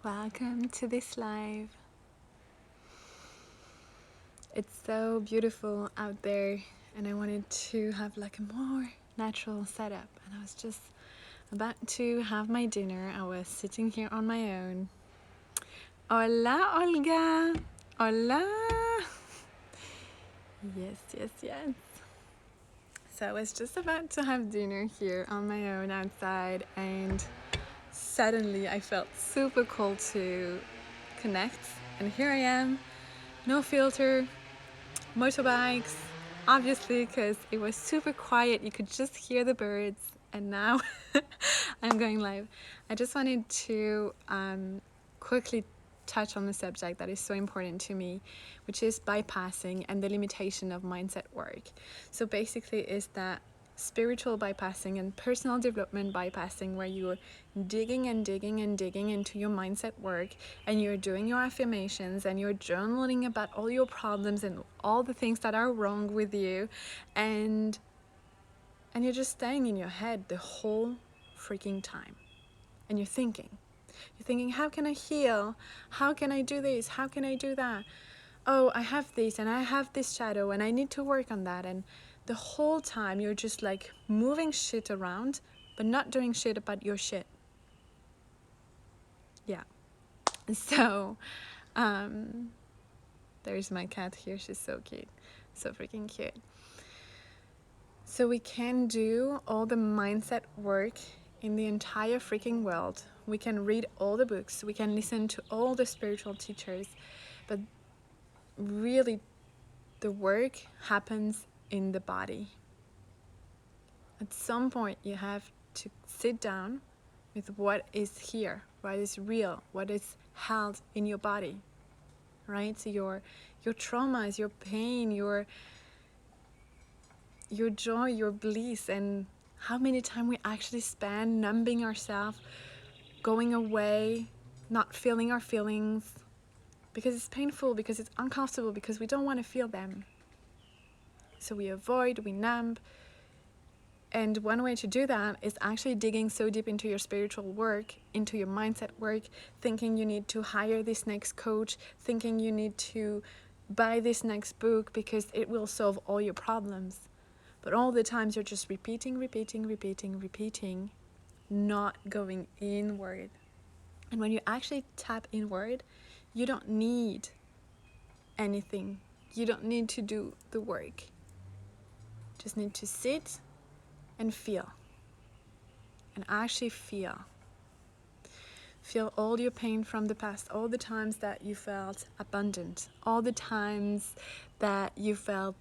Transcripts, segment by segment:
Welcome to this live. It's so beautiful out there, and I wanted to have like a more natural setup. And I was just about to have my dinner. I was sitting here on my own. Hola, Olga. Hola. Yes. So I was just about to have dinner here on my own outside, and suddenly I felt super called to connect. And here I am, no filter, motorbikes, obviously, because it was super quiet. You could just hear the birds. And now I'm going live. I just wanted to quickly touch on the subject that is so important to me, which is bypassing and the limitation of mindset work. So basically is that spiritual bypassing and personal development bypassing, where you're digging into your mindset work, and you're doing your affirmations, and you're journaling about all your problems and all the things that are wrong with you, and you're just staying in your head the whole freaking time. And you're thinking, how can I heal? How can I do this? How can I do that? Oh, I have this and I have this shadow and I need to work on that. And the whole time you're just like moving shit around, but not doing shit about your shit. Yeah. So, there's my cat here. She's so cute. So freaking cute. So we can do all the mindset work in the entire freaking world. We can read all the books. We can listen to all the spiritual teachers. But really, the work happens in the body. At some point, you have to sit down with what is here, what is real, what is held in your body, right? So your traumas, your pain, your joy, your bliss, and how many times we actually spend numbing ourselves, going away, not feeling our feelings, because it's painful, because it's uncomfortable, because we don't want to feel them. So we avoid, we numb. And one way to do that is actually digging so deep into your spiritual work, into your mindset work, thinking you need to hire this next coach, thinking you need to buy this next book because it will solve all your problems. But all the times you're just repeating, not going inward. And when you actually tap inward, you don't need anything. You don't need to do the work. Just need to sit and feel. And actually feel. Feel all your pain from the past, all the times that you felt abundant, all the times that you felt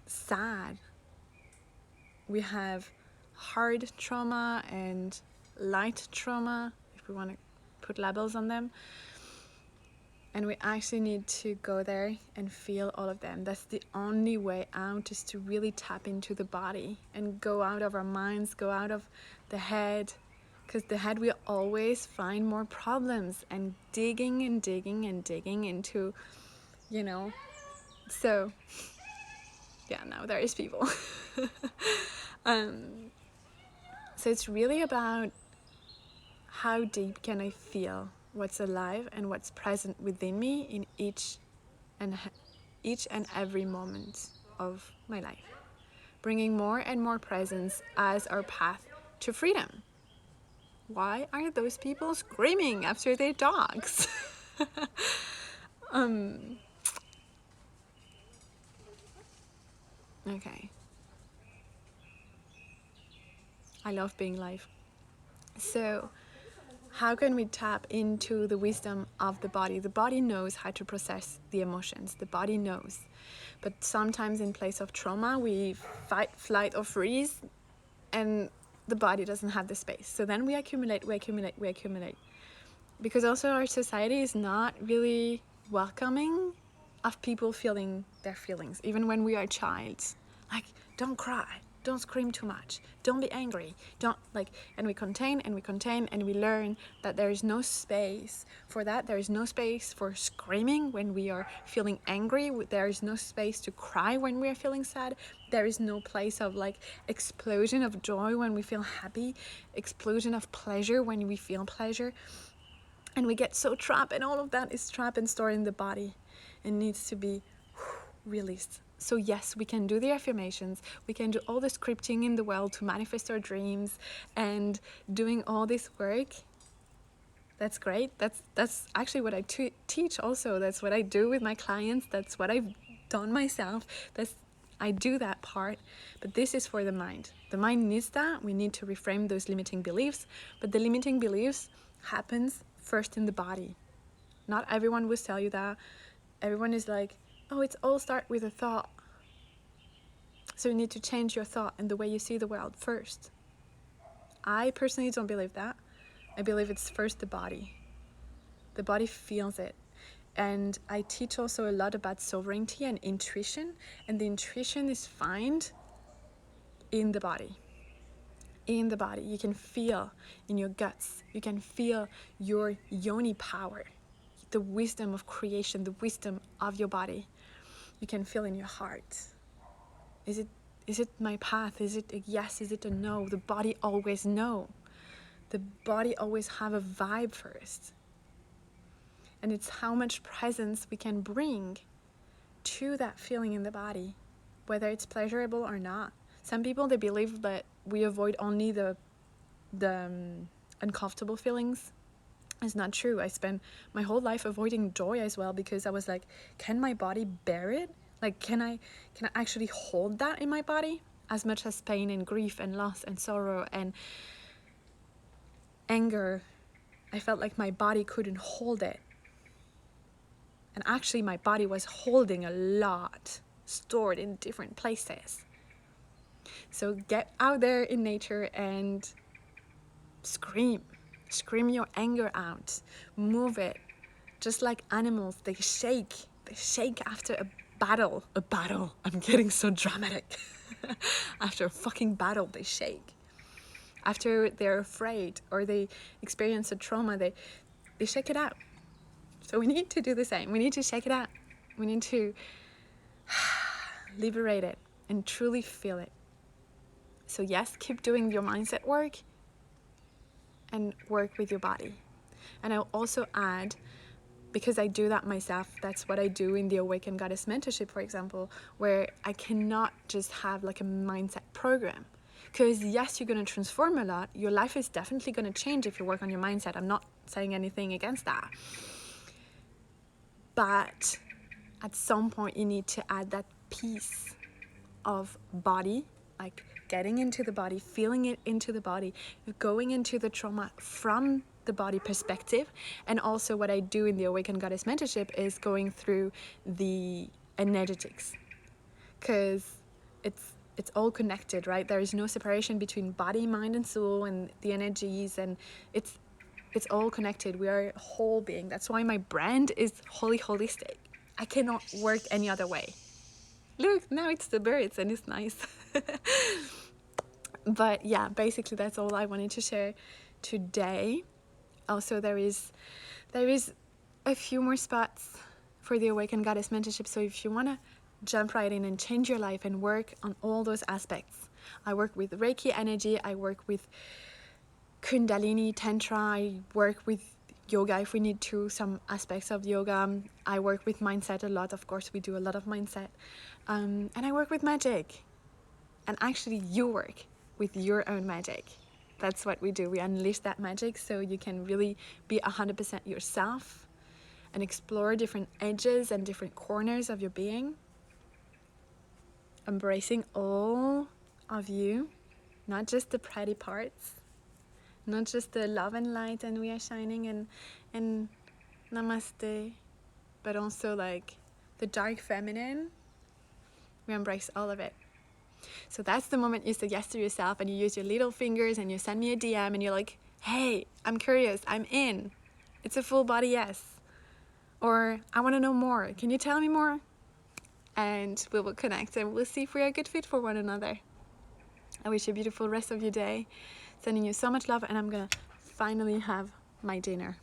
sad. We have hard trauma and light trauma, if we want to put labels on them. And we actually need to go there and feel all of them. That's the only way out, is to really tap into the body and go out of our minds, go out of the head. Because the head will always find more problems, and digging into, So, yeah, now there is people. So it's really about how deep can I feel what's alive and what's present within me in each and every moment of my life. Bringing more and more presence as our path to freedom. Why are those people screaming after their dogs? Okay. I love being live. So, how can we tap into the wisdom of the body? The body knows how to process the emotions. The body knows. But sometimes in place of trauma, we fight, flight, or freeze, and the body doesn't have the space. So then we accumulate. Because also our society is not really welcoming of people feeling their feelings, even when we are child. Like, don't cry. Don't scream too much. Don't be angry. Don't like, and we contain and we contain and we learn that there is no space for that. There is no space for screaming when we are feeling angry. There is no space to cry when we are feeling sad. There is no place of like explosion of joy when we feel happy, explosion of pleasure when we feel pleasure. And we get so trapped, and all of that is trapped and stored in the body and needs to be released. So yes, we can do the affirmations, we can do all the scripting in the world to manifest our dreams and doing all this work. That's great. That's actually what I teach also. That's what I do with my clients. That's what I've done myself. I do that part, but this is for the mind. The mind needs that. We need to reframe those limiting beliefs, but the limiting beliefs happens first in the body. Not everyone will tell you that. Everyone is like, oh, it's all start with a thought. So you need to change your thought and the way you see the world first. I personally don't believe that. I believe it's first the body. The body feels it. And I teach also a lot about sovereignty and intuition. And the intuition is found in the body. In the body. You can feel in your guts. You can feel your yoni power. The wisdom of creation, the wisdom of your body. You can feel in your heart. Is it my path? Is it a yes? Is it a no? The body always know. The body always have a vibe first. And it's how much presence we can bring to that feeling in the body, whether it's pleasurable or not. Some people, they believe that we avoid only the uncomfortable feelings. It's not true. I spent my whole life avoiding joy as well, because I was like, can my body bear it? Like, can I actually hold that in my body? As much as pain and grief and loss and sorrow and anger, I felt like my body couldn't hold it. And actually my body was holding a lot, stored in different places. So get out there in nature and scream. Scream your anger out. Move it. Just like animals, they shake. They shake after a battle. A battle. I'm getting so dramatic. After a fucking battle, they shake. After they're afraid or they experience a trauma, they shake it out. So we need to do the same. We need to shake it out. We need to liberate it and truly feel it. So yes, keep doing your mindset work and work with your body. And I'll also add, because I do that myself, that's what I do in the Awakened Goddess mentorship, for example, where I cannot just have like a mindset program. Because yes, you're going to transform a lot. Your life is definitely going to change if you work on your mindset. I'm not saying anything against that. But at some point you need to add that piece of body, like getting into the body, feeling it into the body, going into the trauma from the body perspective. And also what I do in the Awakened Goddess mentorship is going through the energetics, because it's all connected, right? There is no separation between body, mind and soul and the energies, and it's all connected. We are a whole being. That's why my brand is Holy Holistic. I cannot work any other way. Look, now it's the birds and it's nice. But yeah, basically that's all I wanted to share today. Also, there is a few more spots for the Awakened Goddess mentorship. So if you want to jump right in and change your life and work on all those aspects, I work with Reiki energy, I work with Kundalini, Tantra, I work with yoga if we need to, some aspects of yoga. I work with mindset a lot, of course, we do a lot of mindset. And I work with magic. And actually you work with your own magic. That's what we do. We unleash that magic so you can really be 100% yourself and explore different edges and different corners of your being. Embracing all of you, not just the pretty parts, not just the love and light and we are shining and namaste, but also like the dark feminine. We embrace all of it. So that's the moment you say yes to yourself and you use your little fingers and you send me a DM and you're like, hey, I'm curious, I'm in. It's a full body yes. Or I want to know more. Can you tell me more? And we will connect and we'll see if we are a good fit for one another. I wish you a beautiful rest of your day. Sending you so much love, and I'm gonna finally have my dinner.